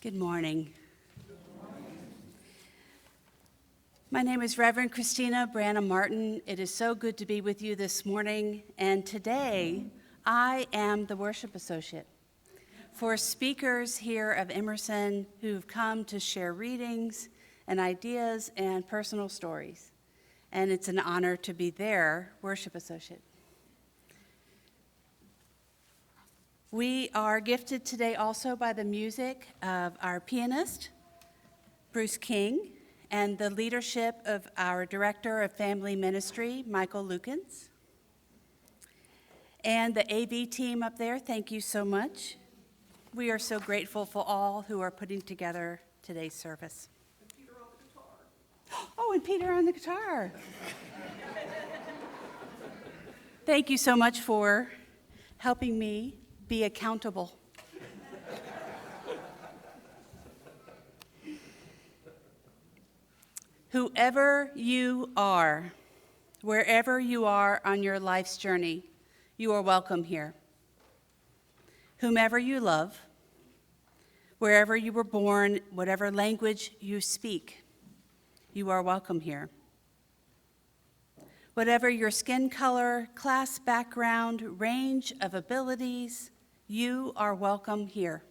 Good morning. My name is Reverend Christina Branum-Martin. It is so good to be with you this morning, and today I am the worship associate for speakers here of Emerson who've come to share readings and ideas and personal stories, and it's an honor to be their worship associate. We are gifted today also by the music of our pianist, Bruce King, and the leadership of our Director of Family Ministry, Michael Lukens. And the AV team up there, thank you so much. We are so grateful for all who are putting together today's service. And Peter on the guitar. Oh, and Peter on the guitar. Thank you so much for helping me be accountable. Whoever you are, wherever you are on your life's journey, you are welcome here. Whomever you love, wherever you were born, whatever language you speak, you are welcome here. Whatever your skin color, class background, range of abilities, you are welcome here.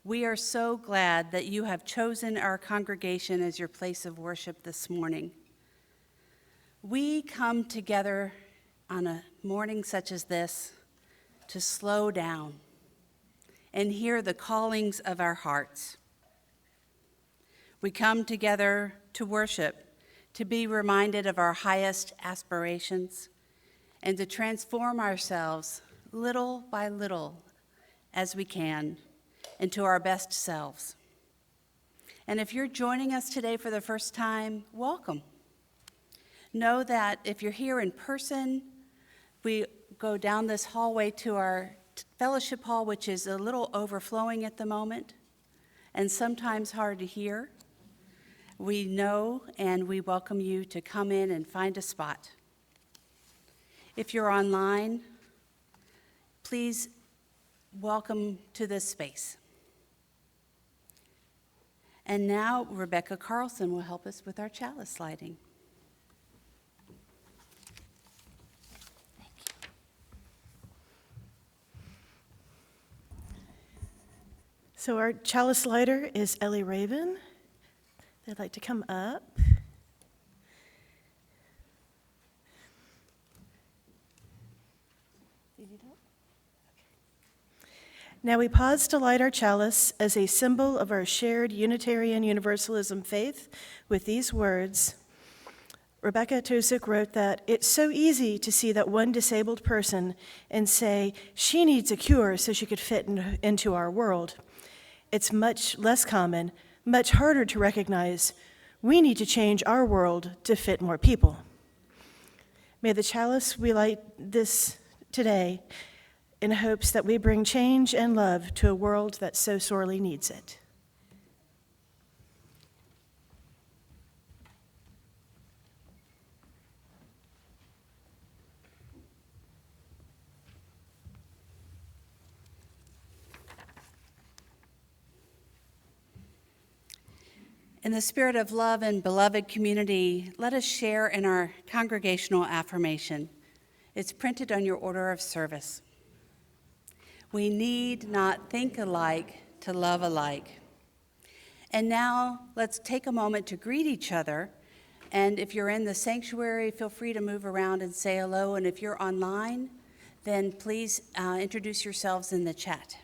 We are so glad that you have chosen our congregation as your place of worship this morning. We come together on a morning such as this to slow down and hear the callings of our hearts. We come together to worship, to be reminded of our highest aspirations, and to transform ourselves little by little as we can into our best selves. And if you're joining us today for the first time, welcome. Know that if you're here in person, we go down this hallway to our fellowship hall, which is a little overflowing at the moment and sometimes hard to hear. We know and we welcome you to come in and find a spot. If you're online, please welcome to this space. And now Rebecca Carlson will help us with our chalice lighting. Thank you. So our chalice lighter is Ellie Raven. They'd like to come up. Now we pause to light our chalice as a symbol of our shared Unitarian Universalism faith with these words. Rebecca Tosik wrote that it's so easy to see that one disabled person and say she needs a cure so she could fit into our world. It's much less common, much harder to recognize we need to change our world to fit more people. May the chalice we light this today in hopes that we bring change and love to a world that so sorely needs it. In the spirit of love and beloved community, let us share in our congregational affirmation. It's printed on your order of service. We need not think alike to love alike. And now let's take a moment to greet each other. And if you're in the sanctuary, feel free to move around and say hello. And if you're online, then please introduce yourselves in the chat.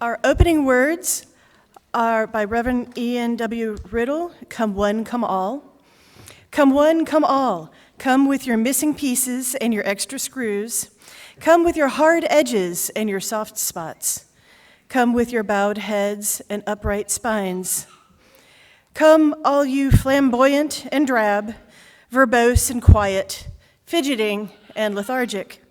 Our opening words are by Reverend Ian W. Riddle, "Come one, come all." Come one, come all. Come with your missing pieces and your extra screws. Come with your hard edges and your soft spots. Come with your bowed heads and upright spines. Come, all you flamboyant and drab, verbose and quiet, fidgeting and lethargic.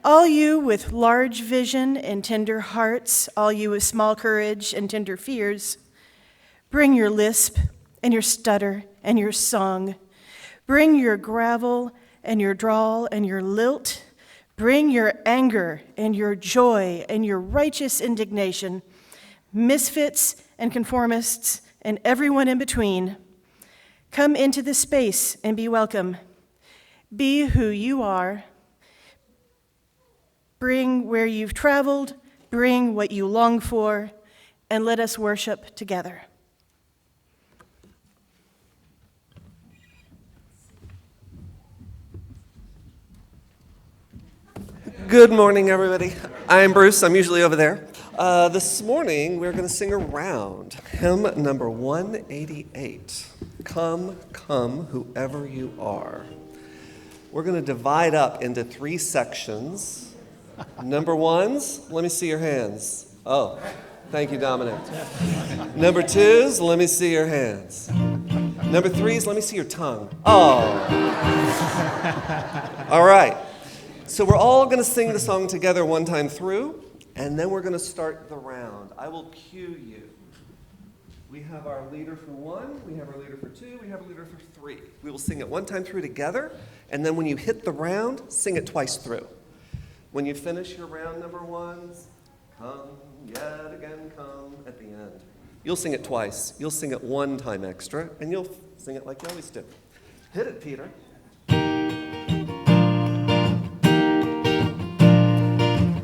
All you with large vision and tender hearts, all you with small courage and tender fears, bring your lisp and your stutter and your song. Bring your gravel and your drawl and your lilt. Bring your anger and your joy and your righteous indignation, misfits and conformists and everyone in between. Come into this space and be welcome. Be who you are. Bring where you've traveled, bring what you long for, and let us worship together. Good morning, everybody. I'm Bruce. I'm usually over there. This morning, we're going to sing around hymn number 188, Come, Come, Whoever You Are. We're going to divide up into 3 sections. Number 1s, let me see your hands. Oh, thank you, Dominic. Number 2s, let me see your hands. Number 3s, let me see your tongue. Oh. All right. So we're all going to sing the song together one time through, and then we're going to start the round. I will cue you. We have our leader for 1, we have our leader for 2, we have a leader for 3. We will sing it one time through together, and then when you hit the round, sing it twice through. When you finish your round number 1s, come, yet again come, at the end. You'll sing it twice. You'll sing it 1 time extra, and you'll sing it like you always do. Hit it, Peter.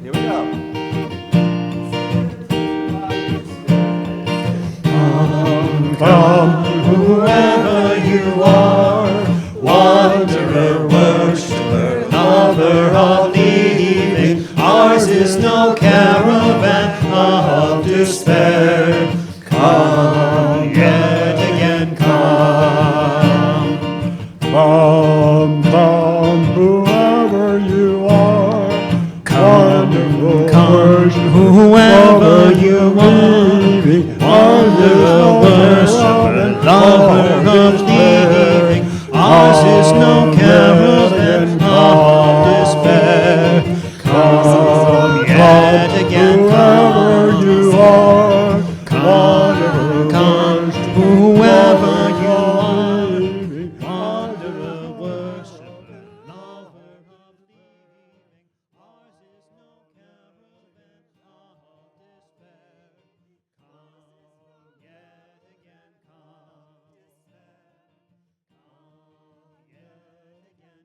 Here we go. Come, come, whoever you are, wanderer, worshiper, lover of the evening. Ours is no caravan of despair. Come, yet again come. Come, come, whoever you are. Come, come, whoever you are. Wanderer, worshiper, lover of the evening. Ours is no caravan of despair. Come, yet again come. Whoever you are. Wanderer, come, whoever you are. Wanderer, worshiper, lover of the evening. Ours is no caravan of despair. Come, yet again come. Come, yet again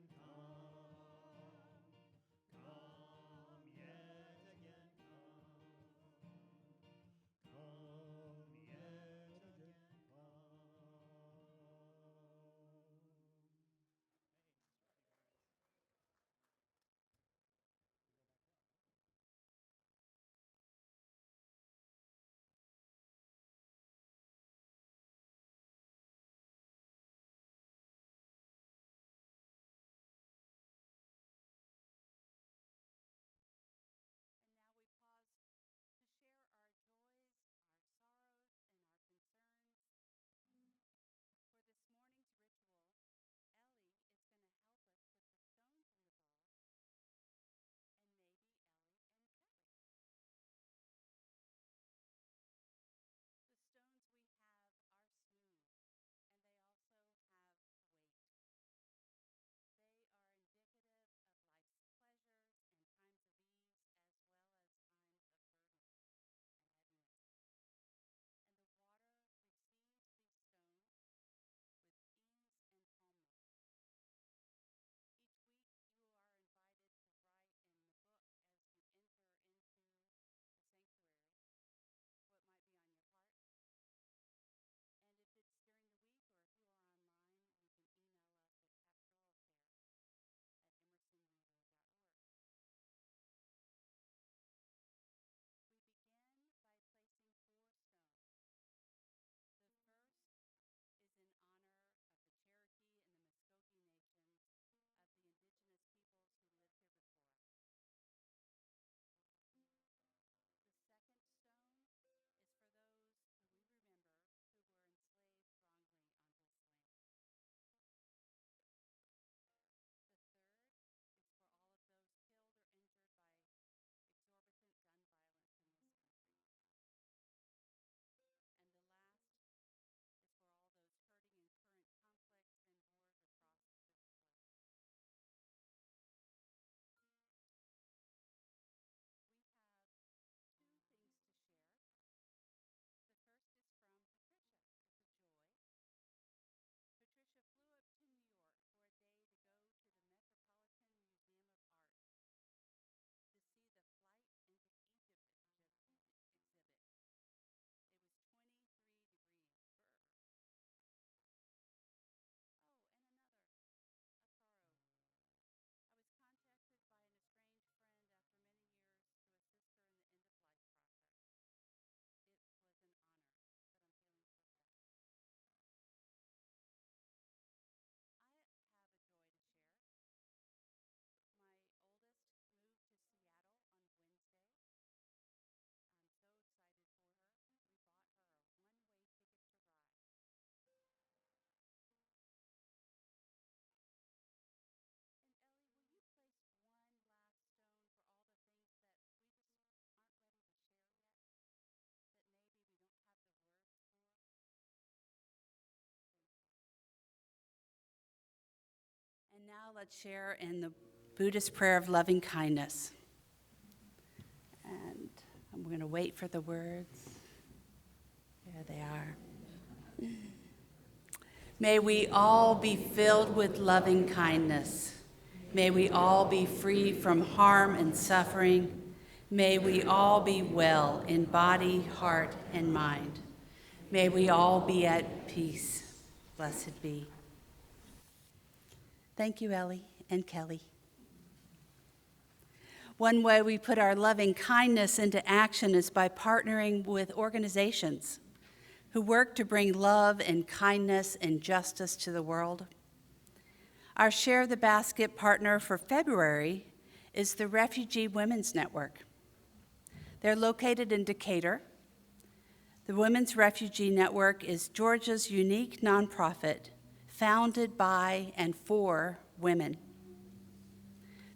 let's share in the Buddhist prayer of loving kindness. And I'm going to wait for the words. There they are. May we all be filled with loving kindness. May we all be free from harm and suffering. May we all be well in body, heart, and mind. May we all be at peace. Blessed be. Thank you, Ellie and Kelly. One way we put our loving kindness into action is by partnering with organizations who work to bring love and kindness and justice to the world. Our Share the Basket partner for February is the Refugee Women's Network. They're located in Decatur. The Women's Refugee Network is Georgia's unique nonprofit founded by and for women.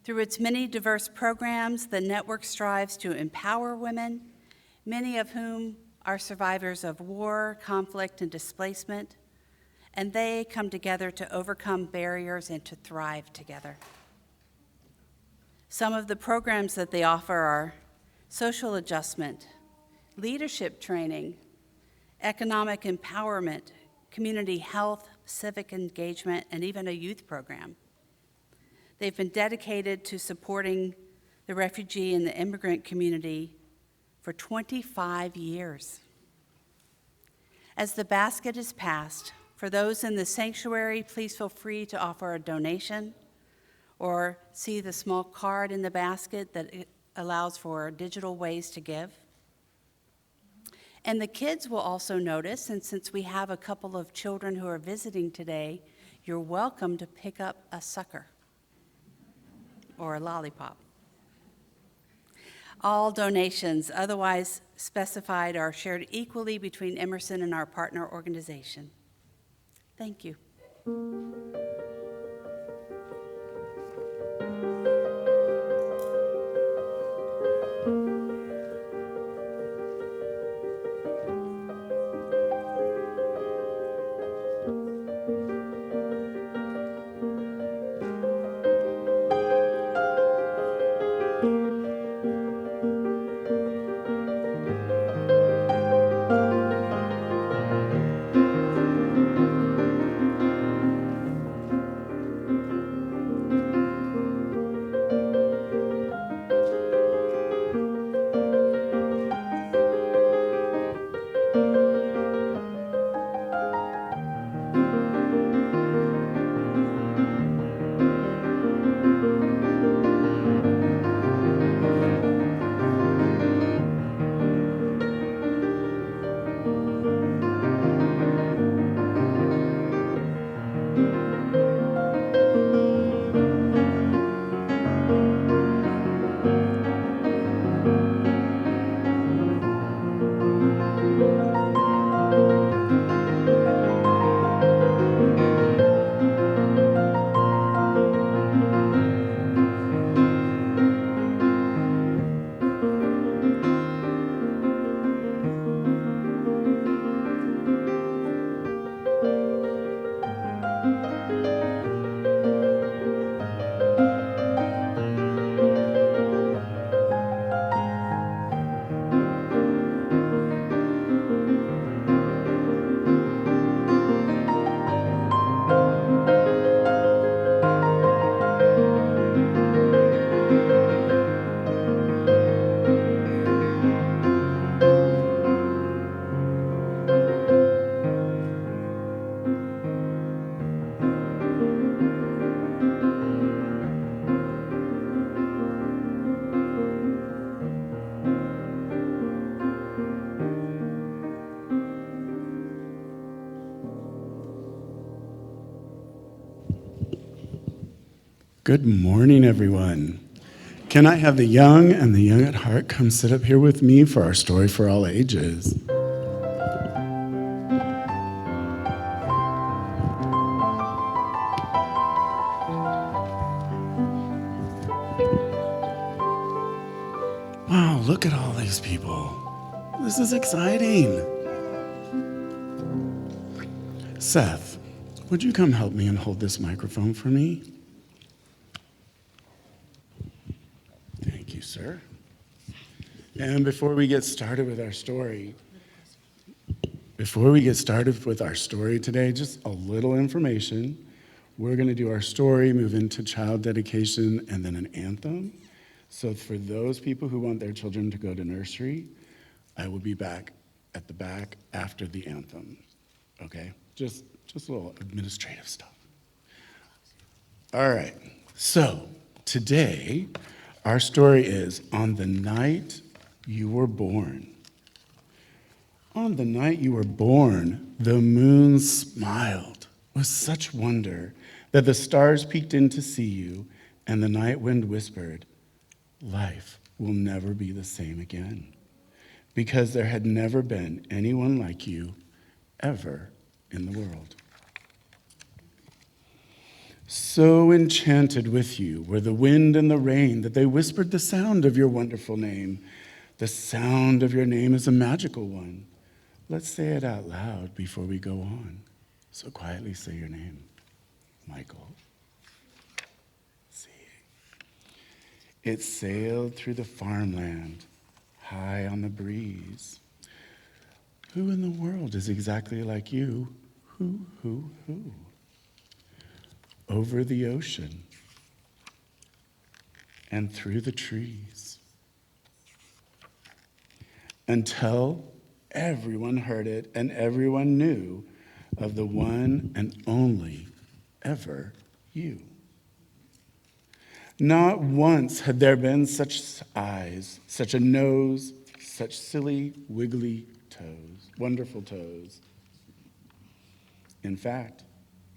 Through its many diverse programs, the network strives to empower women, many of whom are survivors of war, conflict, and displacement, and they come together to overcome barriers and to thrive together. Some of the programs that they offer are social adjustment, leadership training, economic empowerment, community health, civic engagement, and even a youth program. They've been dedicated to supporting the refugee and the immigrant community for 25 years. As the basket is passed, for those in the sanctuary, please feel free to offer a donation or see the small card in the basket that allows for digital ways to give. And the kids will also notice, and since we have a couple of children who are visiting today, you're welcome to pick up a sucker or a lollipop. All donations otherwise specified are shared equally between Emerson and our partner organization. Thank you. Good morning, everyone. Can I have the young and the young at heart come sit up here with me for our story for all ages? Wow, look at all these people. This is exciting. Seth, would you come help me and hold this microphone for me? you, sir. And before we get started with our story today, just a little information. We're going to do our story, move into child dedication, and then an anthem. So for those people who want their children to go to nursery, I will be back at the back after the anthem. Okay? Just a little administrative stuff. All right. So today, our story is On the Night You Were Born. On the night you were born, the moon smiled with such wonder that the stars peeked in to see you, and the night wind whispered, life will never be the same again, because there had never been anyone like you ever in the world. So enchanted with you were the wind and the rain that they whispered the sound of your wonderful name. The sound of your name is a magical one. Let's say it out loud before we go on. So quietly say your name. Michael. See. It sailed through the farmland, high on the breeze. Who in the world is exactly like you? Who? Over the ocean and through the trees, until everyone heard it and everyone knew of the one and only ever you. Not once had there been such eyes, such a nose, such silly, wiggly toes, wonderful toes. In fact,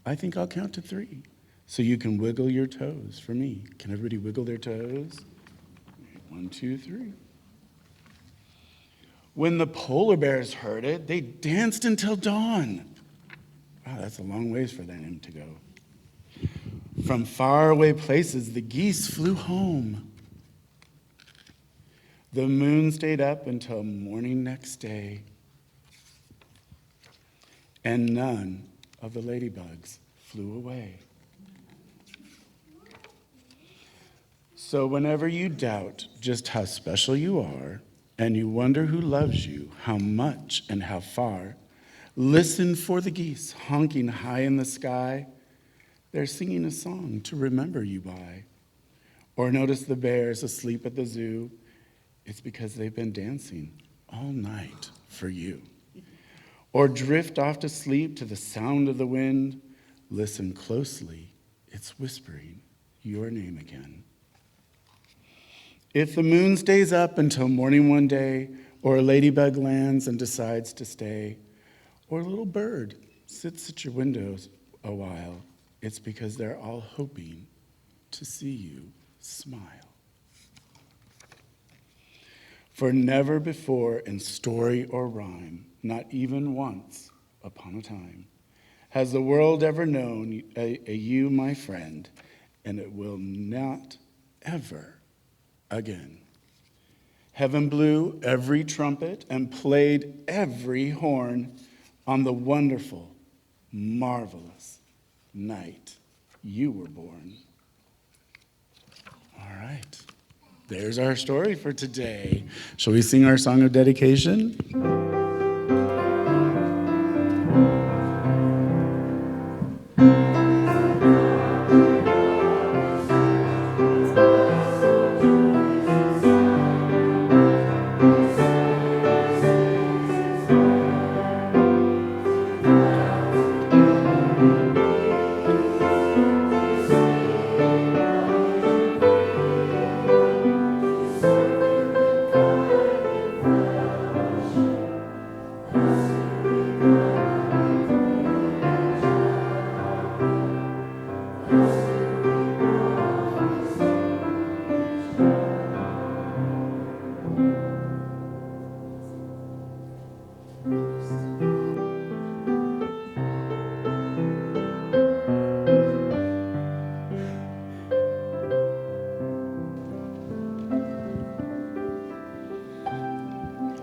I think I'll count to 3 so you can wiggle your toes for me. Can everybody wiggle their toes? 1, 2, 3. When the polar bears heard it, they danced until dawn. Wow, that's a long ways for them to go. From faraway places, the geese flew home. The moon stayed up until morning next day, and none of the ladybugs flew away. So whenever you doubt just how special you are, and you wonder who loves you, how much and how far, listen for the geese honking high in the sky. They're singing a song to remember you by. Or notice the bears asleep at the zoo. It's because they've been dancing all night for you. Or drift off to sleep to the sound of the wind. Listen closely, it's whispering your name again. If the moon stays up until morning one day, or a ladybug lands and decides to stay, or a little bird sits at your windows a while, it's because they're all hoping to see you smile. For never before in story or rhyme, not even once upon a time, has the world ever known a you, my friend, and it will not ever again. Heaven blew every trumpet and played every horn on the wonderful, marvelous night you were born. All right, there's our story for today. Shall we sing our song of dedication?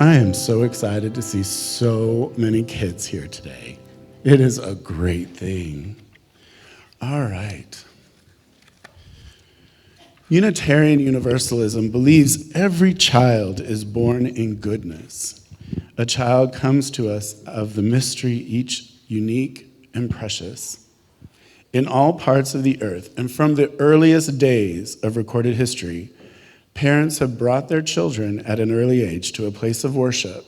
I am so excited to see so many kids here today. It is a great thing. All right. Unitarian Universalism believes every child is born in goodness. A child comes to us of the mystery, each unique and precious. In all parts of the earth, and from the earliest days of recorded history, parents have brought their children at an early age to a place of worship,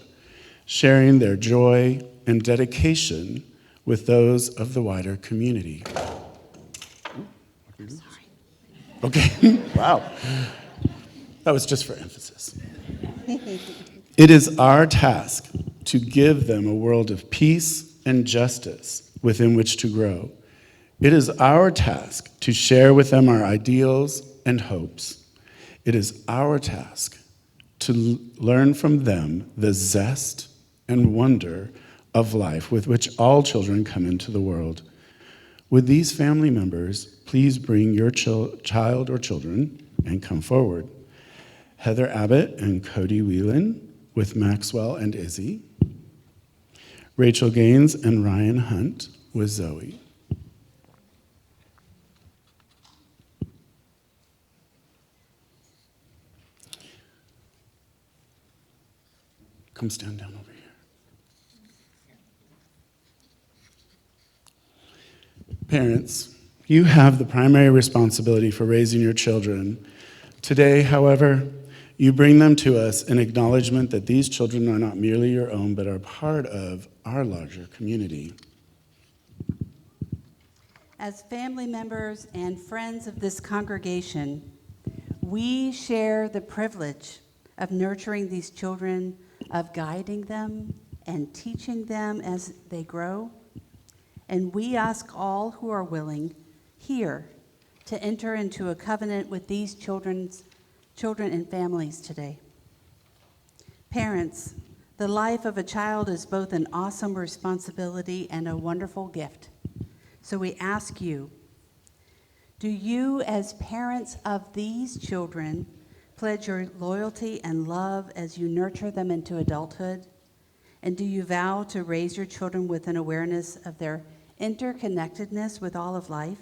sharing their joy and dedication with those of the wider community. Okay, wow. That was just for emphasis. It is our task to give them a world of peace and justice within which to grow. It is our task to share with them our ideals and hopes. It is our task to learn from them the zest and wonder of life with which all children come into the world. Would these family members please bring your child or children and come forward? Heather Abbott and Cody Whelan with Maxwell and Izzy. Rachel Gaines and Ryan Hunt with Zoe. Come stand down over here. Parents, you have the primary responsibility for raising your children. Today, however, you bring them to us in acknowledgement that these children are not merely your own, but are part of our larger community. As family members and friends of this congregation, we share the privilege of nurturing these children, of guiding them and teaching them as they grow. And we ask all who are willing here to enter into a covenant with these children and families today. Parents, the life of a child is both an awesome responsibility and a wonderful gift. So we ask you, do you as parents of these children pledge your loyalty and love as you nurture them into adulthood? And do you vow to raise your children with an awareness of their interconnectedness with all of life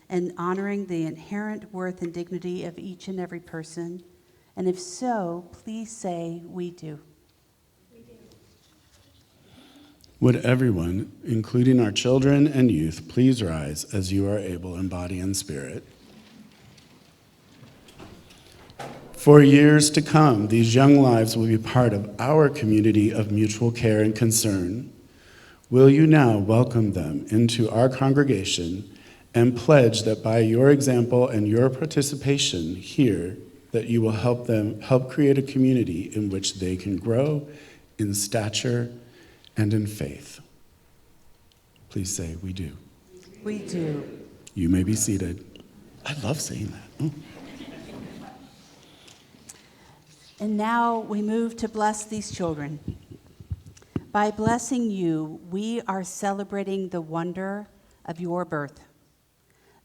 and honoring the inherent worth and dignity of each and every person? And if so, please say, we do. Would everyone, including our children and youth, please rise as you are able in body and spirit? For years to come, these young lives will be part of our community of mutual care and concern. Will you now welcome them into our congregation and pledge that by your example and your participation here, that you will help create a community in which they can grow in stature and in faith? Please say, we do. We do. You may be seated. I love saying that. Oh. And now we move to bless these children. By blessing you, we are celebrating the wonder of your birth,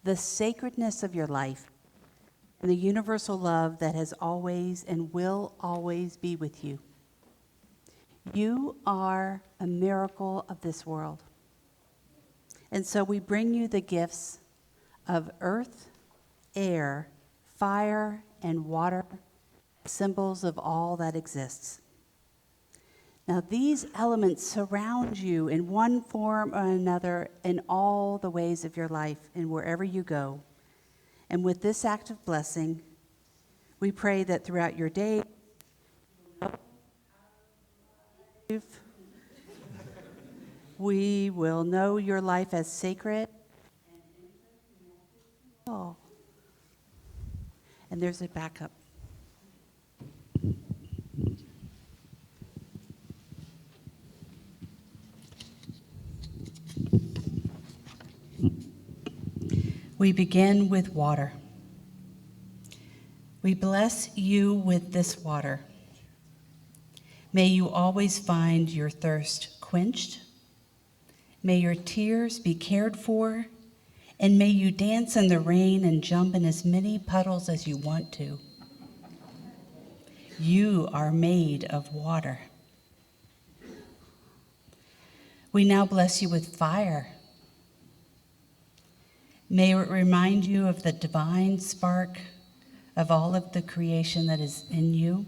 the sacredness of your life, and the universal love that has always and will always be with you. You are a miracle of this world. And so we bring you the gifts of earth, air, fire, and water, symbols of all that exists. Now, these elements surround you in one form or another in all the ways of your life and wherever you go. And with this act of blessing, we pray that throughout your day, we will know your life as sacred. Oh. And there's a backup. We begin with water. We bless you with this water. May you always find your thirst quenched. May your tears be cared for, and may you dance in the rain and jump in as many puddles as you want to. You are made of water. We now bless you with fire. May it remind you of the divine spark of all of the creation that is in you.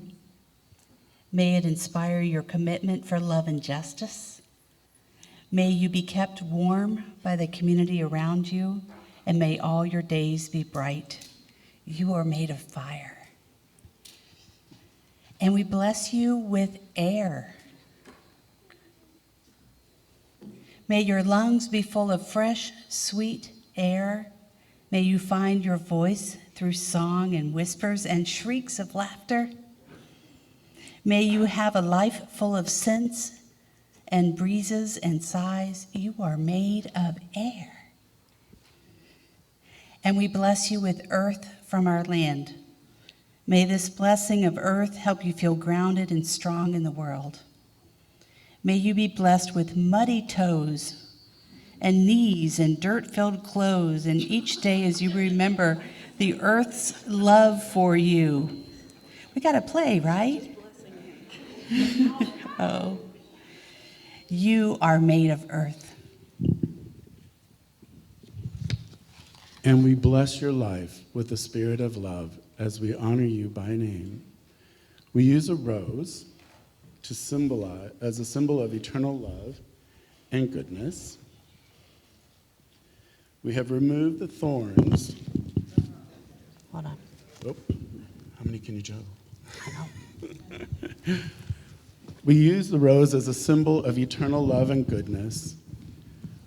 May it inspire your commitment for love and justice. May you be kept warm by the community around you, and may all your days be bright. You are made of fire. And we bless you with air. May your lungs be full of fresh, sweet air. May you find your voice through song and whispers and shrieks of laughter. May you have a life full of scents and breezes and sighs. You are made of air. And we bless you with earth from our land. May this blessing of earth help you feel grounded and strong in the world. May you be blessed with muddy toes and knees and dirt-filled clothes, and each day as you remember the earth's love for you. We got to play, right? Oh. You are made of earth. And we bless your life with the spirit of love as we honor you by name. We use a rose to symbolize, as a symbol of eternal love and goodness. We have removed the thorns. Hold on. Oh, how many can you juggle? We use the rose as a symbol of eternal love and goodness.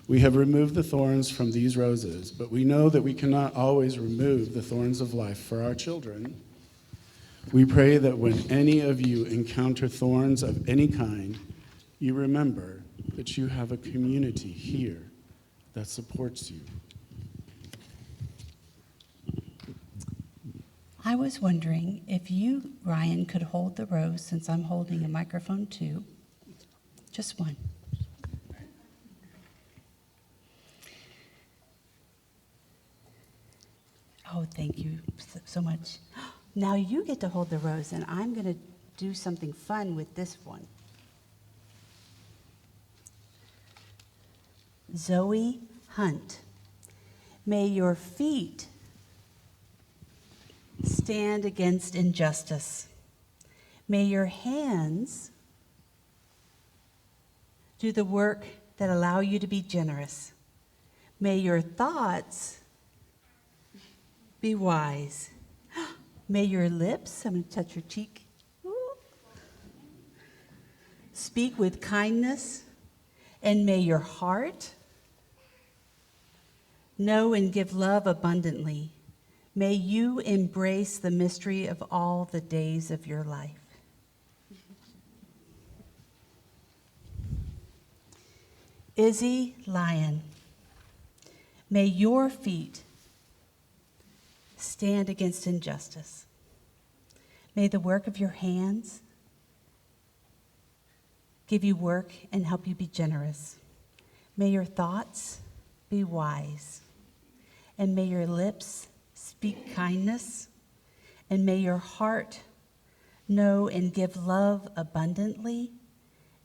We have removed the thorns from these roses, but we know that we cannot always remove the thorns of life for our children. We pray that when any of you encounter thorns of any kind, you remember that you have a community here that supports you. I was wondering if you, Ryan, could hold the rose, since I'm holding a microphone too. Just one. Oh, thank you so much. Now you get to hold the rose, and I'm going to do something fun with this one. Zoe Hunt, may your feet stand against injustice. May your hands do the work that allow you to be generous. May your thoughts be wise. May your lips, I'm going to touch your cheek, speak with kindness, and may your heart know and give love abundantly. May you embrace the mystery of all the days of your life. Izzy Lyon, may your feet stand against injustice. May the work of your hands give you work and help you be generous. May your thoughts be wise, and may your lips speak kindness, and may your heart know and give love abundantly,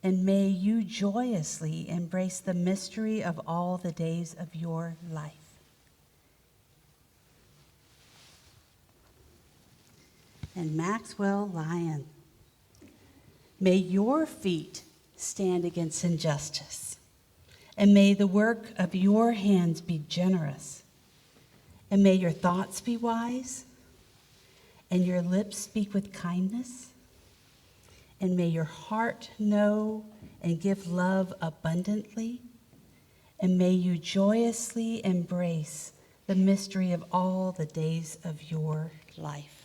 and may you joyously embrace the mystery of all the days of your life. And Maxwell Lyon, may your feet stand against injustice, and may the work of your hands be generous, and may your thoughts be wise, and your lips speak with kindness, and may your heart know and give love abundantly, and may you joyously embrace the mystery of all the days of your life.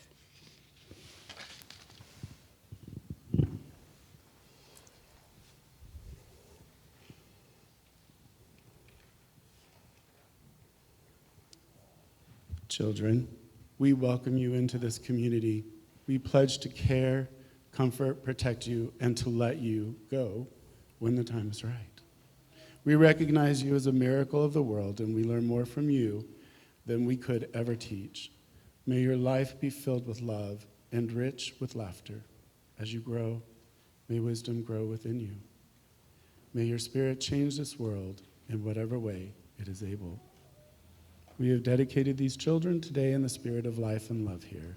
Children, we welcome you into this community. We pledge to care, comfort, protect you, and to let you go when the time is right. We recognize you as a miracle of the world, and we learn more from you than we could ever teach. May your life be filled with love and rich with laughter. As you grow, may wisdom grow within you. May your spirit change this world in whatever way it is able. We have dedicated these children today in the spirit of life and love here.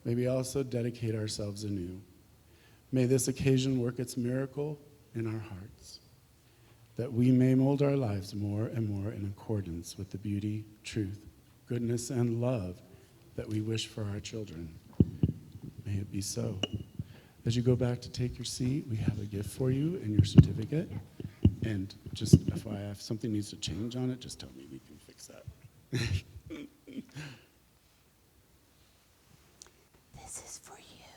may we also dedicate ourselves anew. May this occasion work its miracle in our hearts, that we may mold our lives more and more in accordance with the beauty, truth, goodness, and love that we wish for our children. May it be so. As you go back to take your seat, we have a gift for you in your certificate. And just FYI, if something needs to change on it, just tell me, we can fix that. This is for you.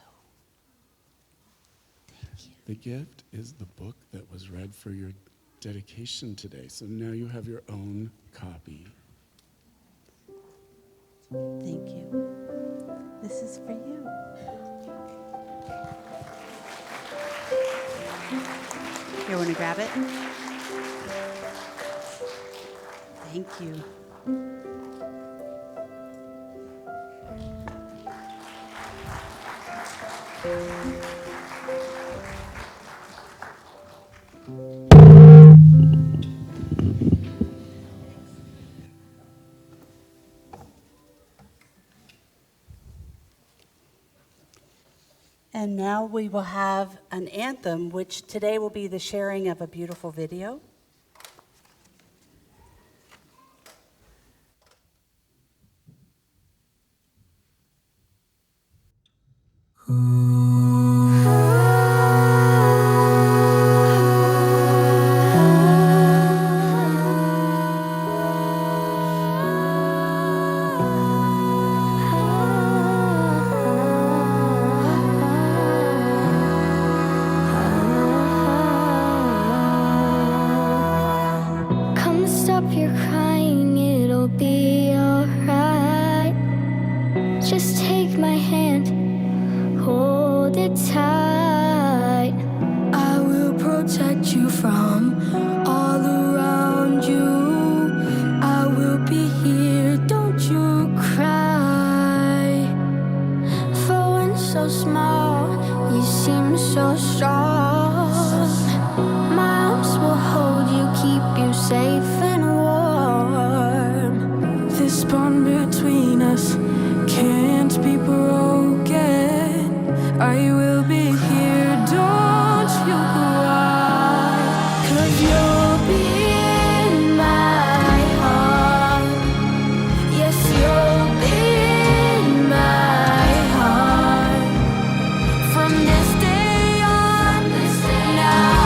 Thank you. The gift is the book that was read for your dedication today. So now you have your own copy. Thank you. This is for you. Here, want to grab it? Thank you. And now we will have an anthem, which today will be the sharing of a beautiful video. Come stop your crying, it'll be alright. Just take my hand, hold it tight. I will protect you from all around you. I will be here, don't you cry. For when so small, you seem so strong. My arms will hold you, keep you safe and warm. This bond between us can't be broken. I will be here, don't you cry. 'Cause you'll be in my heart. Yes, you'll be in my heart. From this day on, now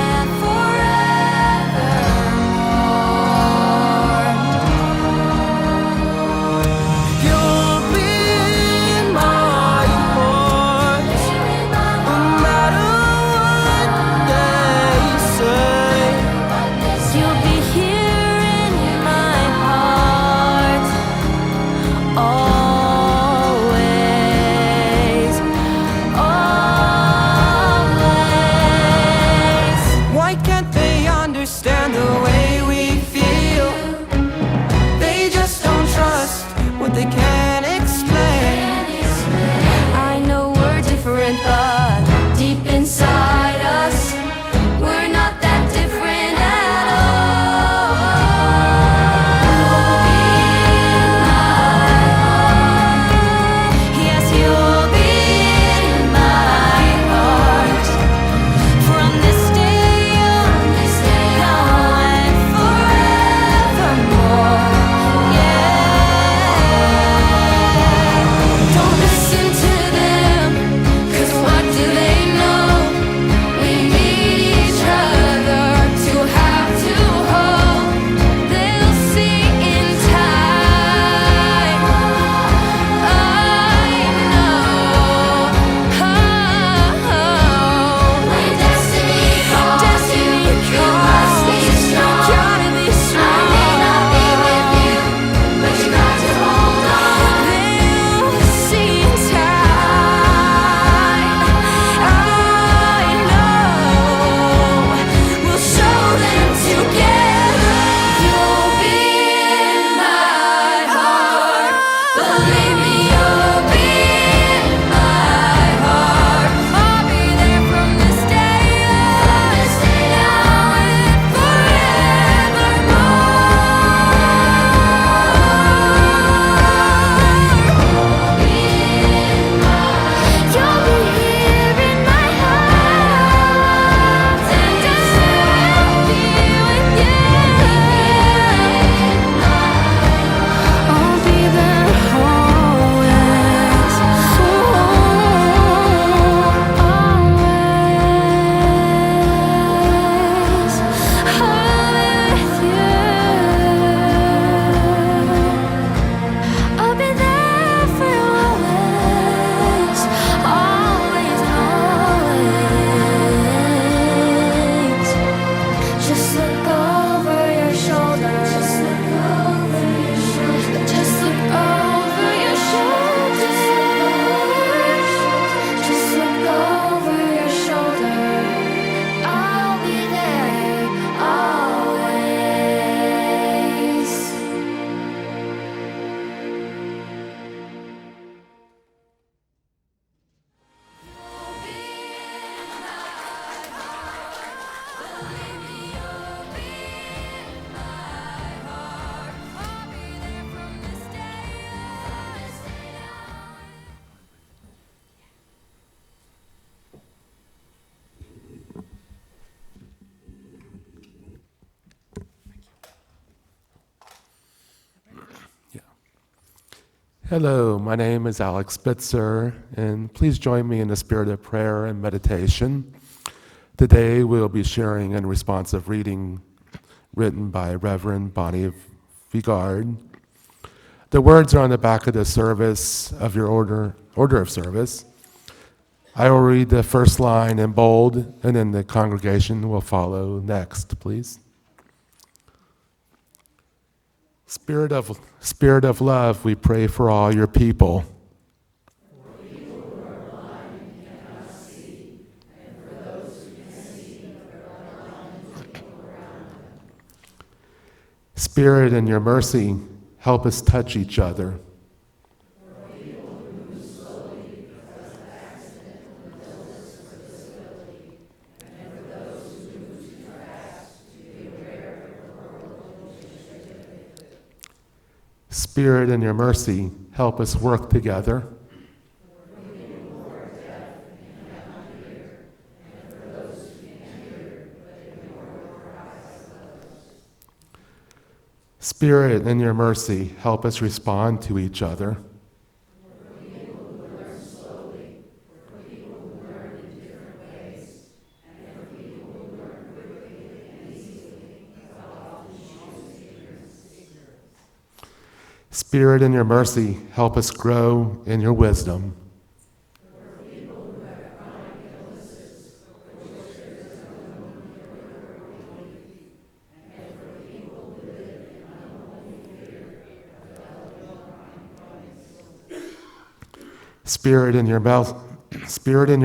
and forevermore. You'll be in my Hello, my name is Alex Spitzer, and please join me in the spirit of prayer and meditation. Today we'll be sharing a responsive reading written by Reverend Bonnie Vigard. The words are on the back of the service of your order of service. I will read the first line in bold, and then the congregation will follow next, please. Spirit of love, we pray for all your people. Spirit, in your mercy, help us touch each other. Spirit, in your mercy, help us work together. Spirit, in your mercy, help us respond to each other. Spirit, in your mercy, help us grow in your wisdom. Spirit, in your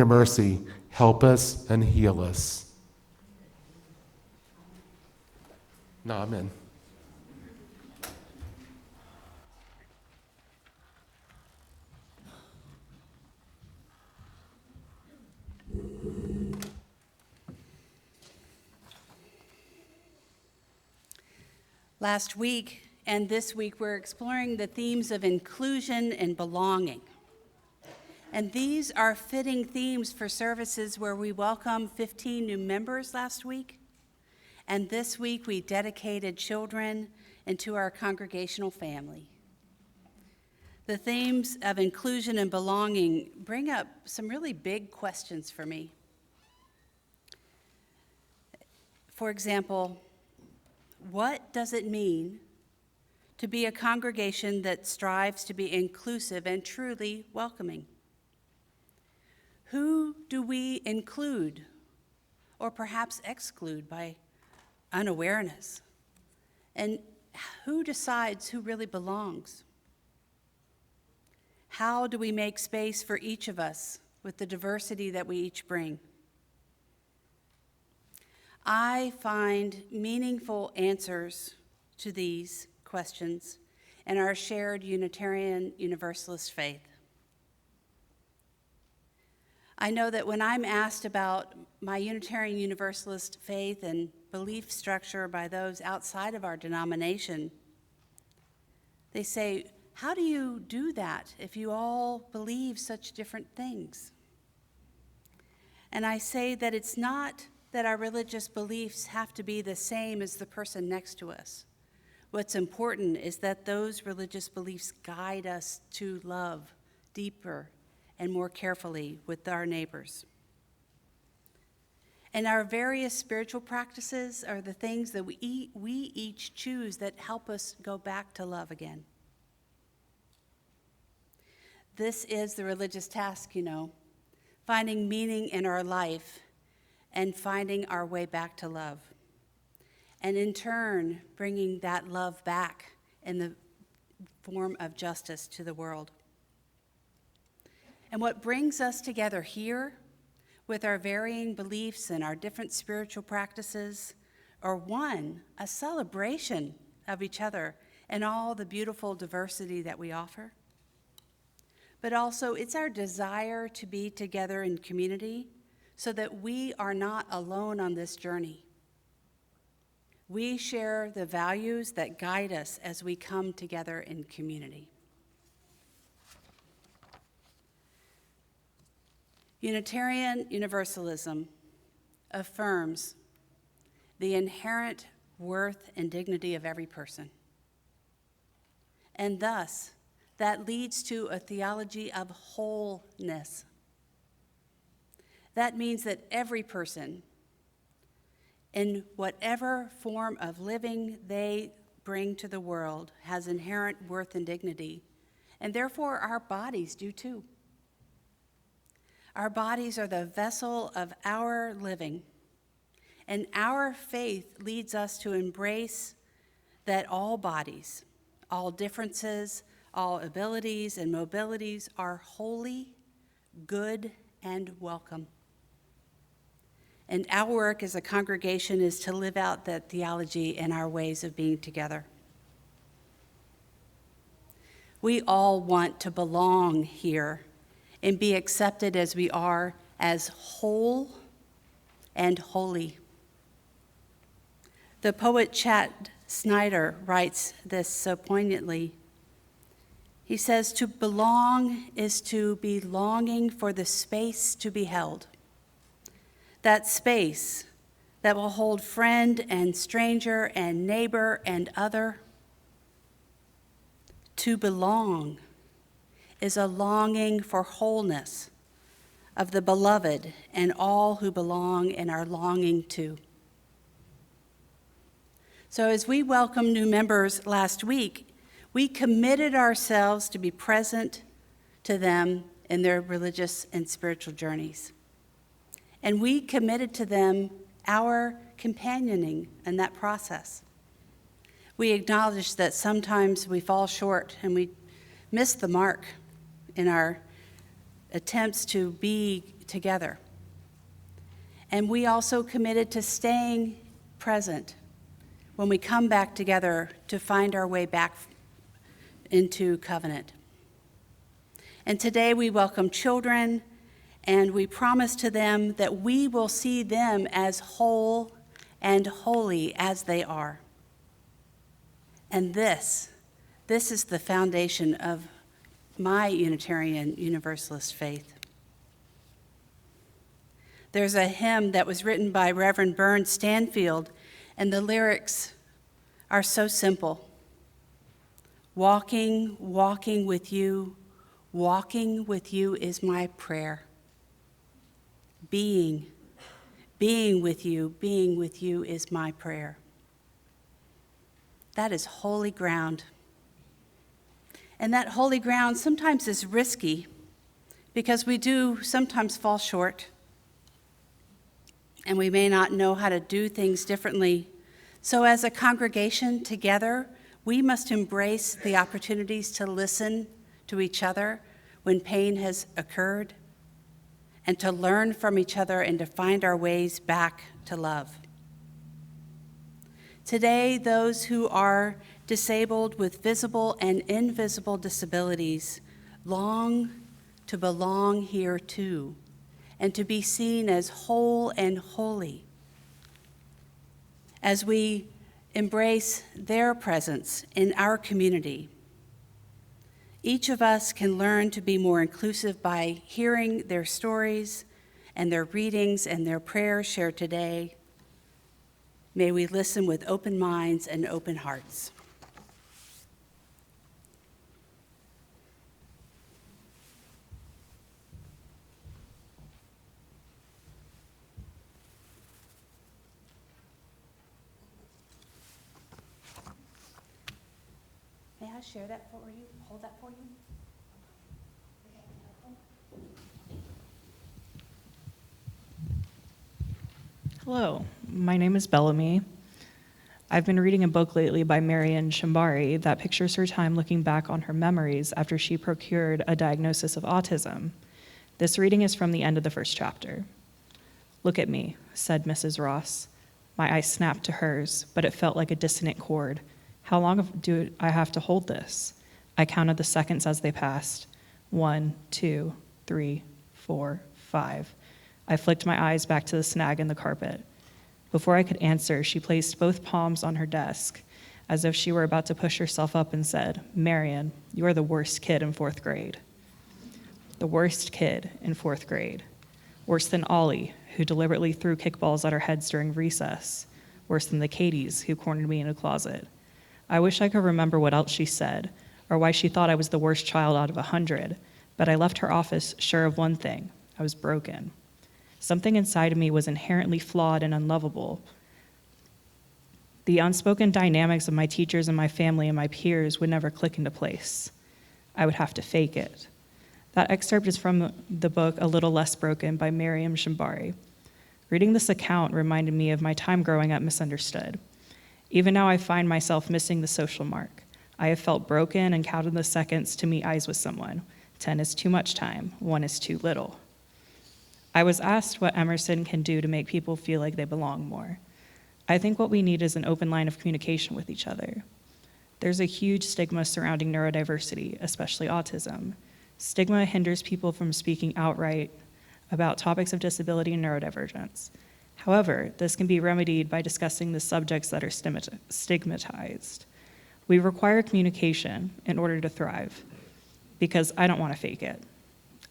mercy, help us and heal us. Amen. Last week and this week, we're exploring the themes of inclusion and belonging. And these are fitting themes for services where we welcomed 15 new members last week. And this week, we dedicated children into our congregational family. The themes of inclusion and belonging bring up some really big questions for me. For example, what does it mean to be a congregation that strives to be inclusive and truly welcoming? Who do we include or perhaps exclude by unawareness? And who decides who really belongs? How do we make space for each of us with the diversity that we each bring? I find meaningful answers to these questions in our shared Unitarian Universalist faith. I know that when I'm asked about my Unitarian Universalist faith and belief structure by those outside of our denomination, they say, how do you do that if you all believe such different things? And I say that it's not that our religious beliefs have to be the same as the person next to us. What's important is that those religious beliefs guide us to love deeper and more carefully with our neighbors. And our various spiritual practices are the things that we each choose that help us go back to love again. This is the religious task, finding meaning in our life and finding our way back to love. And in turn, bringing that love back in the form of justice to the world. And what brings us together here with our varying beliefs and our different spiritual practices are one, a celebration of each other and all the beautiful diversity that we offer. But also it's our desire to be together in community so that we are not alone on this journey. We share the values that guide us as we come together in community. Unitarian Universalism affirms the inherent worth and dignity of every person, and thus that leads to a theology of wholeness. That means that every person, in whatever form of living they bring to the world, has inherent worth and dignity, and therefore our bodies do too. Our bodies are the vessel of our living, and our faith leads us to embrace that all bodies, all differences, all abilities and mobilities are holy, good, and welcome. And our work as a congregation is to live out that theology in our ways of being together. We all want to belong here and be accepted as we are, as whole and holy. The poet Chad Snyder writes this so poignantly. He says, "To belong is to be longing for the space to be held. That space that will hold friend and stranger and neighbor and other. To belong is a longing for wholeness of the beloved and all who belong and are longing to." So as we welcomed new members last week, we committed ourselves to be present to them in their religious and spiritual journeys. And we committed to them our companioning in that process. We acknowledge that sometimes we fall short and we miss the mark in our attempts to be together. And we also committed to staying present when we come back together to find our way back into covenant. And today we welcome children, and we promise to them that we will see them as whole and holy as they are. And this is the foundation of my Unitarian Universalist faith. There's a hymn that was written by Reverend Burns Stanfield, and the lyrics are so simple. Walking with you is my prayer. Being with you is my prayer. That is holy ground. And that holy ground sometimes is risky because we do sometimes fall short and we may not know how to do things differently. So as a congregation together, we must embrace the opportunities to listen to each other when pain has occurred and to learn from each other and to find our ways back to love. Today, those who are disabled with visible and invisible disabilities long to belong here too, and to be seen as whole and holy. As we embrace their presence in our community, each of us can learn to be more inclusive by hearing their stories and their readings and their prayers shared today. May we listen with open minds and open hearts. May I share that for you? Hold that for you? Hello, my name is Bellamy. I've been reading a book lately by Marian Shambari that pictures her time looking back on her memories after she procured a diagnosis of autism. This reading is from the end of the first chapter. "Look at me," said Mrs. Ross. My eyes snapped to hers, but it felt like a dissonant chord. How long do I have to hold this? I counted the seconds as they passed. 1, 2, 3, 4, 5. I flicked my eyes back to the snag in the carpet. Before I could answer, she placed both palms on her desk, as if she were about to push herself up and said, "Marian, you are the worst kid in 4th grade." The worst kid in 4th grade. Worse than Ollie, who deliberately threw kickballs at our heads during recess. Worse than the Katies, who cornered me in a closet. I wish I could remember what else she said, or why she thought I was the worst child out of 100, but I left her office sure of one thing: I was broken. Something inside of me was inherently flawed and unlovable. The unspoken dynamics of my teachers and my family and my peers would never click into place. I would have to fake it. That excerpt is from the book A Little Less Broken by Branum-Martin. Reading this account reminded me of my time growing up misunderstood. Even now I find myself missing the social mark. I have felt broken and counted the seconds to meet eyes with someone. 10 is too much time, 1 is too little. I was asked what Emerson can do to make people feel like they belong more. I think what we need is an open line of communication with each other. There's a huge stigma surrounding neurodiversity, especially autism. Stigma hinders people from speaking outright about topics of disability and neurodivergence. However, this can be remedied by discussing the subjects that are stigmatized. We require communication in order to thrive, because I don't want to fake it.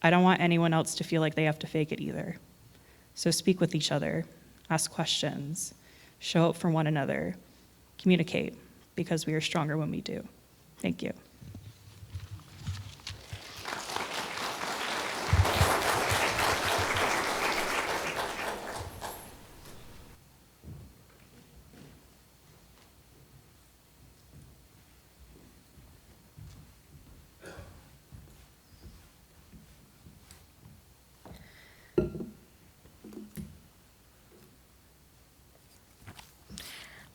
I don't want anyone else to feel like they have to fake it either. So speak with each other, ask questions, show up for one another, communicate, because we are stronger when we do. Thank you.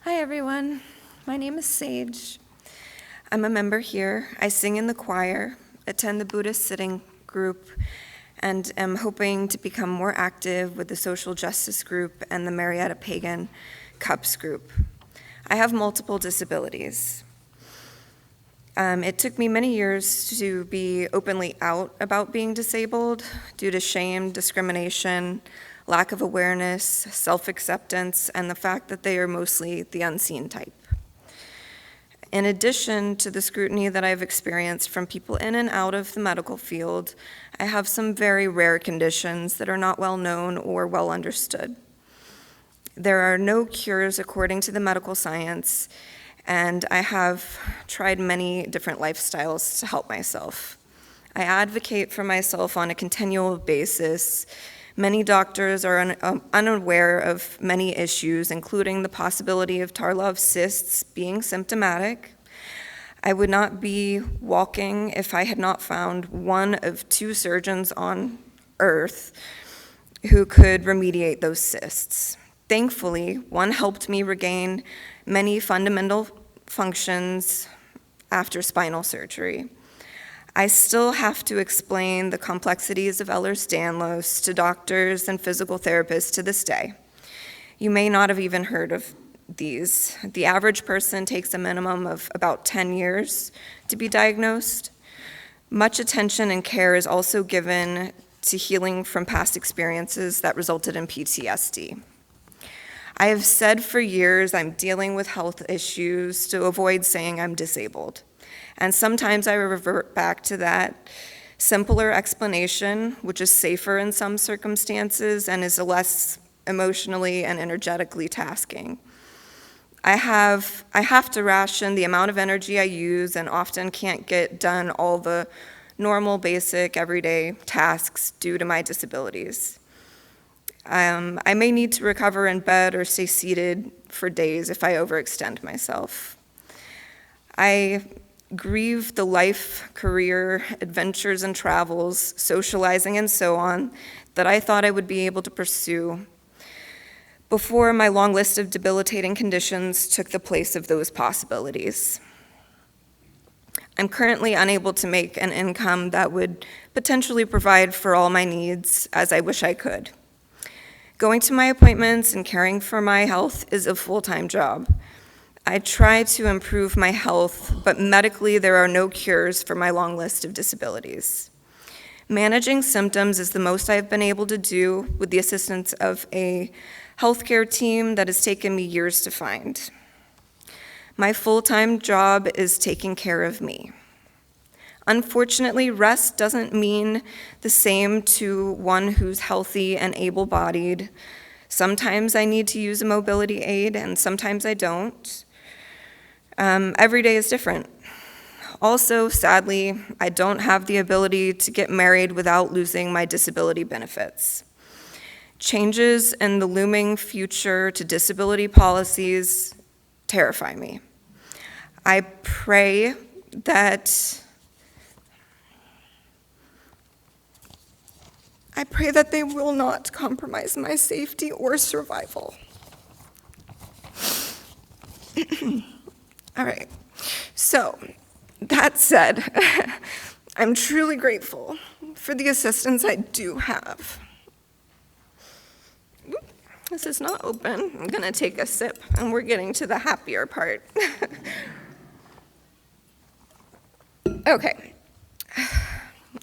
Hi, everyone. My name is Sage. I'm a member here. I sing in the choir, attend the Buddhist sitting group, and am hoping to become more active with the social justice group and the Marietta Pagan Cups group. I have multiple disabilities. It took me many years to be openly out about being disabled due to shame, discrimination, lack of awareness, self-acceptance, and the fact that they are mostly the unseen type. In addition to the scrutiny that I've experienced from people in and out of the medical field, I have some very rare conditions that are not well known or well understood. There are no cures according to the medical science, and I have tried many different lifestyles to help myself. I advocate for myself on a continual basis. Many doctors are unaware of many issues, including the possibility of Tarlov cysts being symptomatic. I would not be walking if I had not found one of 2 surgeons on Earth who could remediate those cysts. Thankfully, one helped me regain many fundamental functions after spinal surgery. I still have to explain the complexities of Ehlers-Danlos to doctors and physical therapists to this day. You may not have even heard of these. The average person takes a minimum of about 10 years to be diagnosed. Much attention and care is also given to healing from past experiences that resulted in PTSD. I have said for years I'm dealing with health issues to avoid saying I'm disabled. And sometimes I revert back to that simpler explanation, which is safer in some circumstances and is less emotionally and energetically tasking. I have to ration the amount of energy I use and often can't get done all the normal, basic, everyday tasks due to my disabilities. I may need to recover in bed or stay seated for days if I overextend myself. I grieve the life, career, adventures and travels, socializing and so on, that I thought I would be able to pursue before my long list of debilitating conditions took the place of those possibilities. I'm currently unable to make an income that would potentially provide for all my needs as I wish I could. Going to my appointments and caring for my health is a full-time job. I try to improve my health, but medically there are no cures for my long list of disabilities. Managing symptoms is the most I've been able to do with the assistance of a healthcare team that has taken me years to find. My full-time job is taking care of me. Unfortunately, rest doesn't mean the same to one who's healthy and able-bodied. Sometimes I need to use a mobility aid, and sometimes I don't. Every day is different. Also, sadly, I don't have the ability to get married without losing my disability benefits. Changes in the looming future to disability policies terrify me. I pray that they will not compromise my safety or survival. All right, so that said, I'm truly grateful for the assistance I do have. This is not open. I'm gonna take a sip, and we're getting to the happier part. Okay.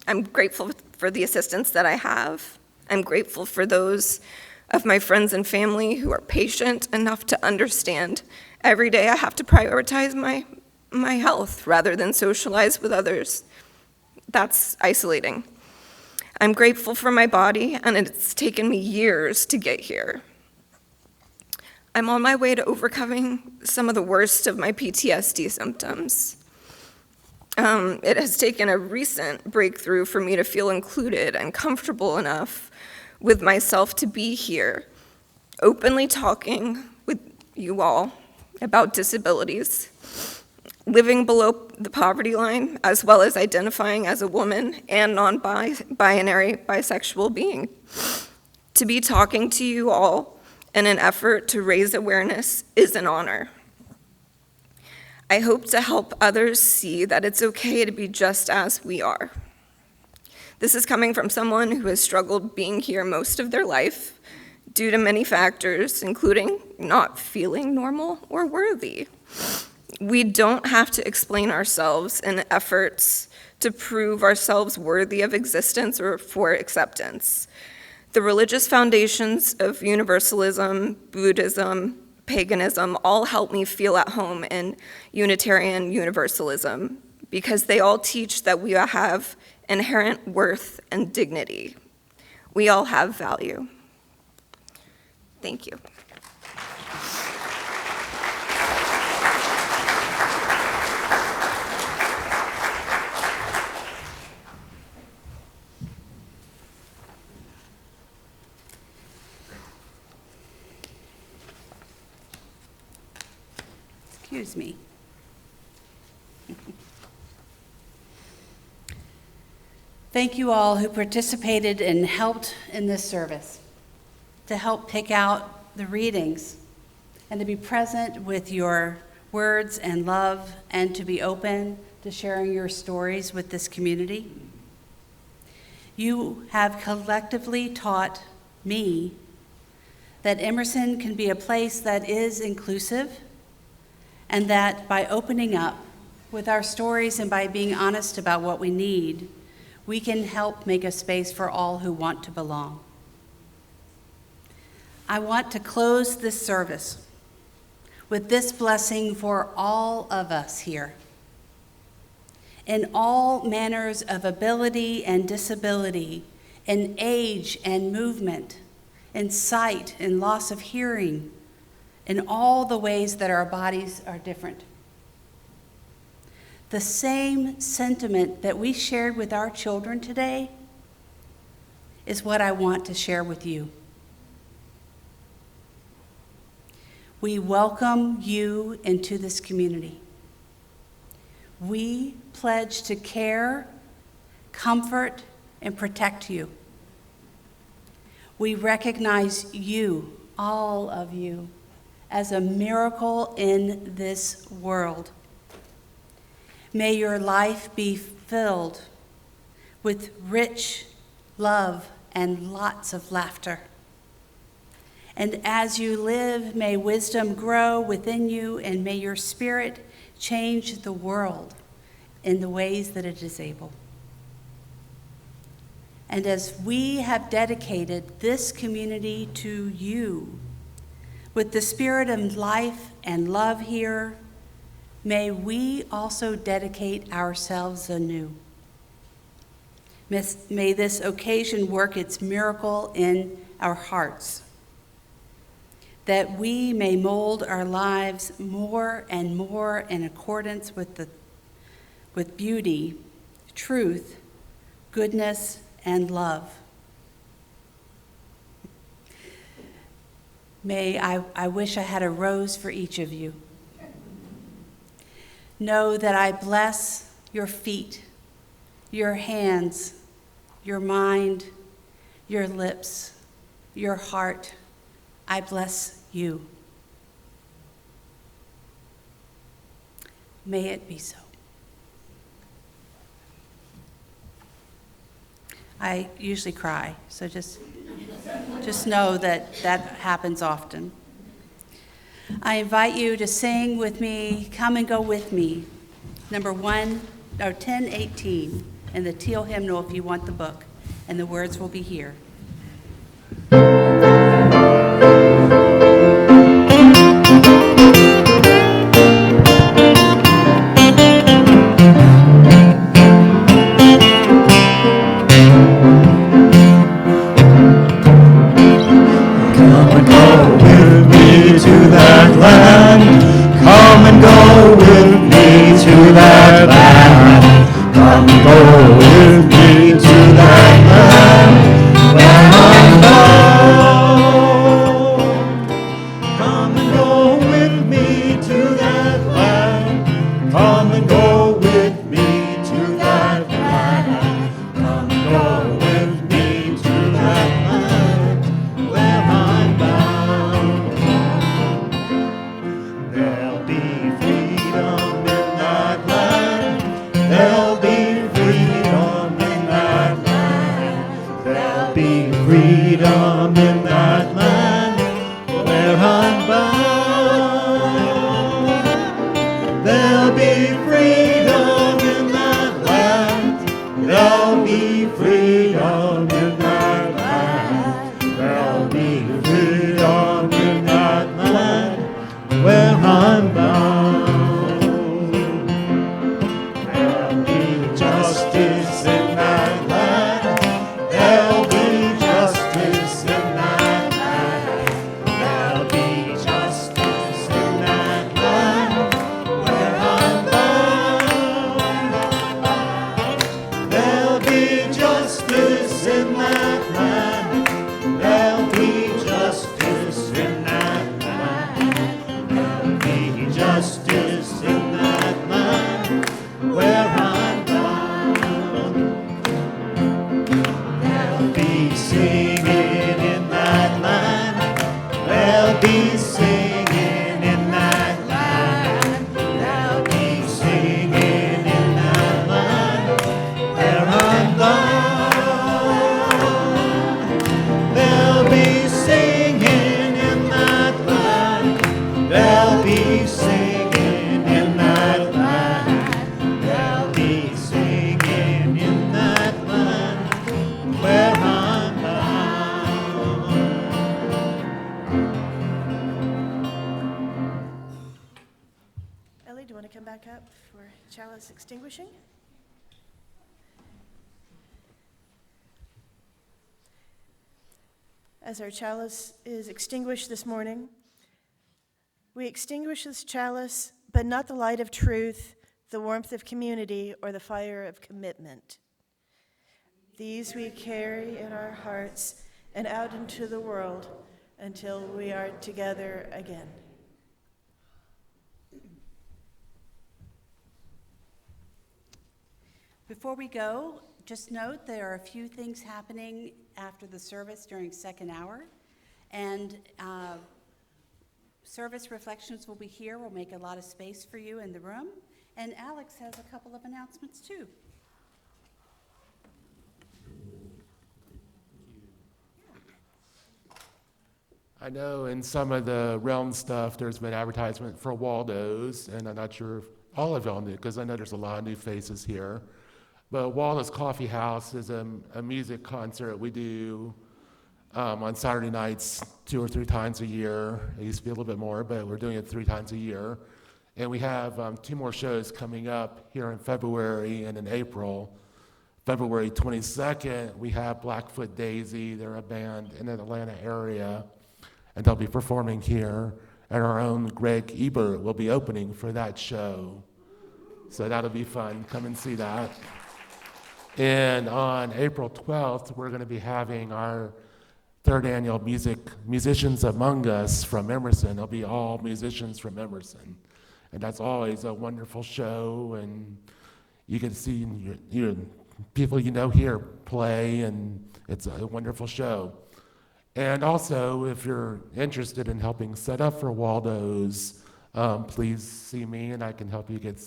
I'm grateful for the assistance that I have. I'm grateful for those of my friends and family who are patient enough to understand every day I have to prioritize my health rather than socialize with others. That's isolating. I'm grateful for my body, and it's taken me years to get here. I'm on my way to overcoming some of the worst of my PTSD symptoms. It has taken a recent breakthrough for me to feel included and comfortable enough with myself to be here, openly talking with you all about disabilities, living below the poverty line, as well as identifying as a woman and non-binary bisexual being. To be talking to you all in an effort to raise awareness is an honor. I hope to help others see that it's okay to be just as we are. This is coming from someone who has struggled being here most of their life due to many factors, including not feeling normal or worthy. We don't have to explain ourselves in efforts to prove ourselves worthy of existence or for acceptance. The religious foundations of universalism, Buddhism, paganism all help me feel at home in Unitarian Universalism because they all teach that we have inherent worth and dignity. We all have value. Thank you. Excuse me. Thank you all who participated and helped in this service, to help pick out the readings, and to be present with your words and love, and to be open to sharing your stories with this community. You have collectively taught me that Emerson can be a place that is inclusive, and that by opening up with our stories and by being honest about what we need, we can help make a space for all who want to belong. I want to close this service with this blessing for all of us here. In all manners of ability and disability, in age and movement, in sight and loss of hearing, in all the ways that our bodies are different. The same sentiment that we shared with our children today is what I want to share with you. We welcome you into this community. We pledge to care, comfort, and protect you. We recognize you, all of you, as a miracle in this world. May your life be filled with rich love and lots of laughter. And as you live, may wisdom grow within you, and may your spirit change the world in the ways that it is able. And as we have dedicated this community to you, with the spirit of life and love here, may we also dedicate ourselves anew. May this occasion work its miracle in our hearts, that we may mold our lives more and more in accordance with with beauty, truth, goodness, and love. I wish I had a rose for each of you. Know that I bless your feet, your hands, your mind, your lips, your heart. I bless you. May it be so. I usually cry, so just know that that happens often. I invite you to sing with me, Come and Go With Me, number 1018 in the Teal hymnal if you want the book, and the words will be here. To that land, come and go with me to that land. Come and go with me to that land where I'm bound. Come and go with me to that land. Come and go with me to that land. Come and go with me to that land where I'm bound. There'll be freedom in that land. There'll be freedom in that land. There'll be freedom in that land where I'm bound. There'll be freedom in that land. There'll be freedom in that land. There'll be freedom in that land where I'm bound. There'll be justice in that land. There'll be justice in that land. There'll be justice in that land where I'm bound. There'll be justice in that land. There'll be justice in that land. Justice in that land where I'm bound. There'll be singing in that land. There'll be singing in that land. There'll be singing in that land where I'm bound. There'll be singing in that land. There'll be singing in that land. There'll be singing in that land where I'm bound. Ellie, do you want to come back up for chalice extinguishing? As our chalice is extinguished this morning, we extinguish this chalice, but not the light of truth, the warmth of community, or the fire of commitment. These we carry in our hearts and out into the world until we are together again. Before we go, just note there are a few things happening after the service during second hour, and service reflections will be here. We'll make a lot of space for you in the room, and Alex has a couple of announcements too. I know in some of the realm stuff, there's been advertisement for Waldo's, and I'm not sure if all of y'all knew, because I know there's a lot of new faces here. But Waldo's Coffee House is a music concert we do on Saturday nights 2 or 3 times a year. It used to be a little bit more, but we're doing it 3 times a year. And we have 2 more shows coming up here in February and in April. February 22nd, we have Blackfoot Daisy. They're a band in the Atlanta area, and they'll be performing here. And our own Greg Ebert will be opening for that show. So that'll be fun. Come and see that. And on April 12th, we're going to be having our third annual Musicians Among Us from Emerson. It'll be all musicians from Emerson. And that's always a wonderful show, and you can see your people you know here play, and it's a wonderful show. And also, if you're interested in helping set up for Waldo's, please see me, and I can help you get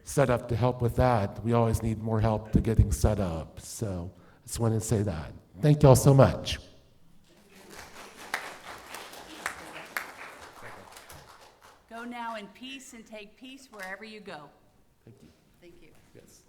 set up to help with that. We always need more help to getting set up. So I just wanted to say that. Thank you all so much. Go now in peace and take peace wherever you go. Thank you. Thank you. Yes.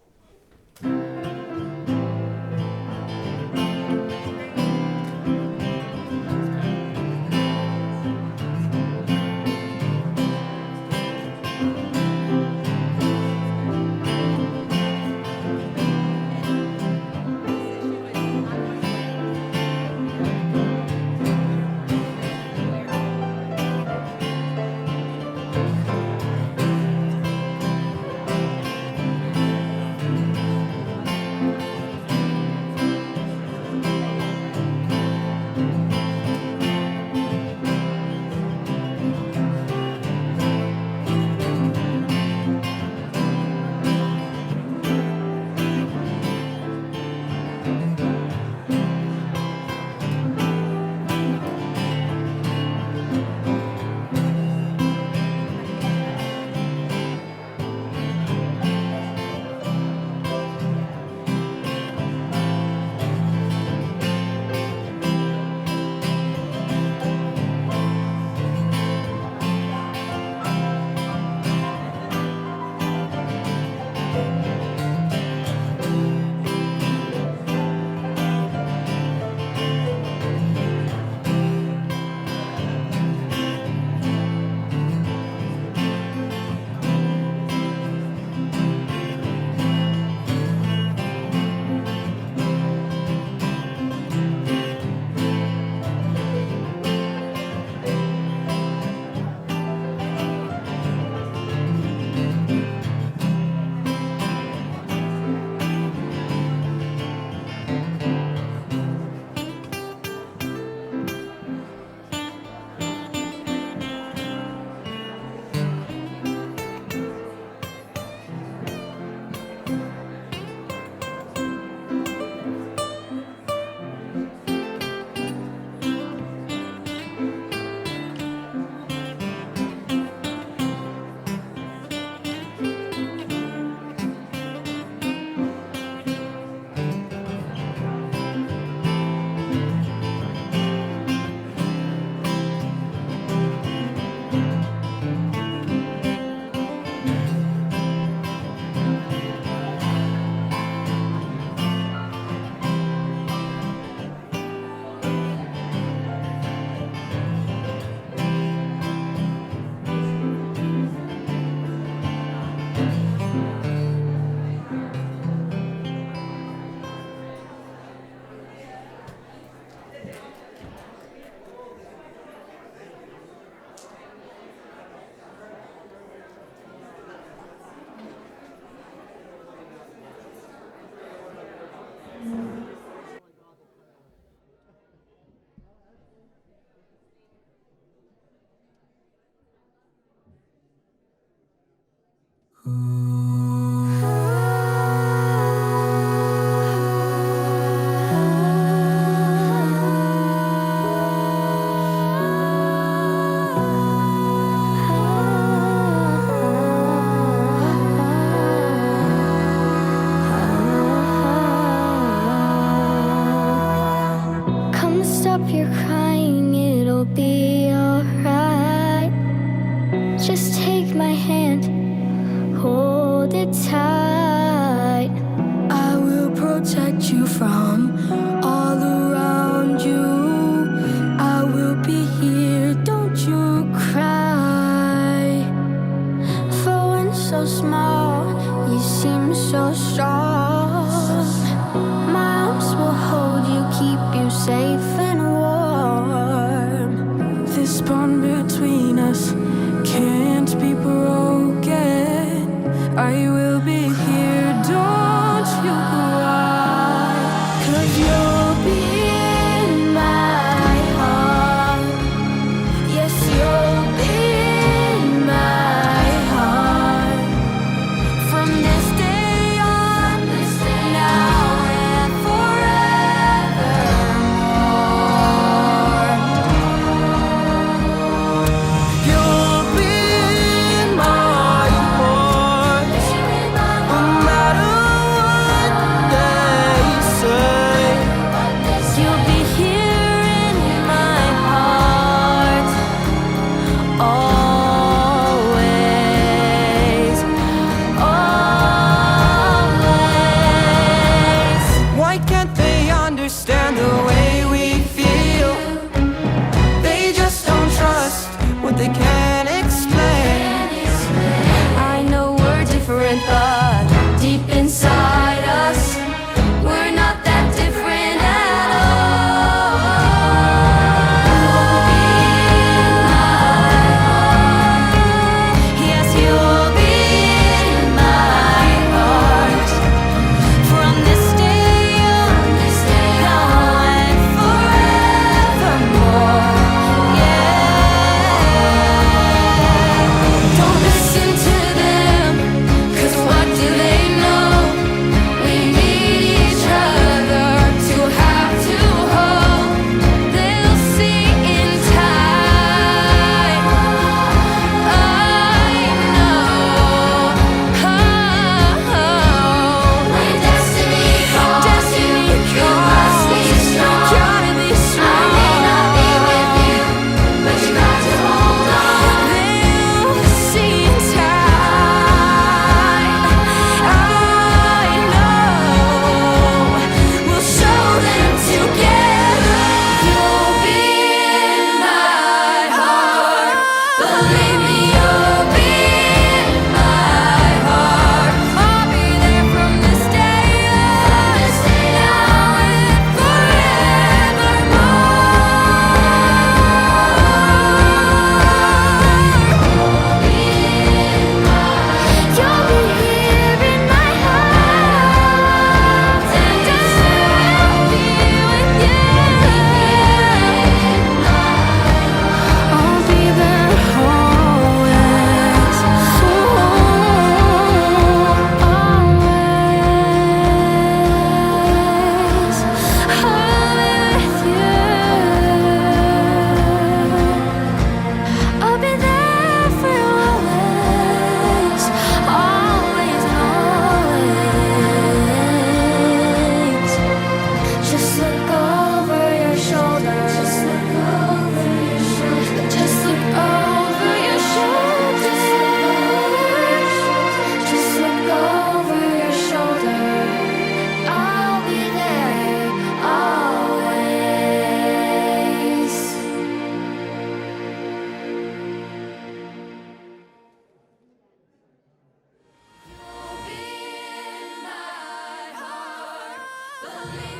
believe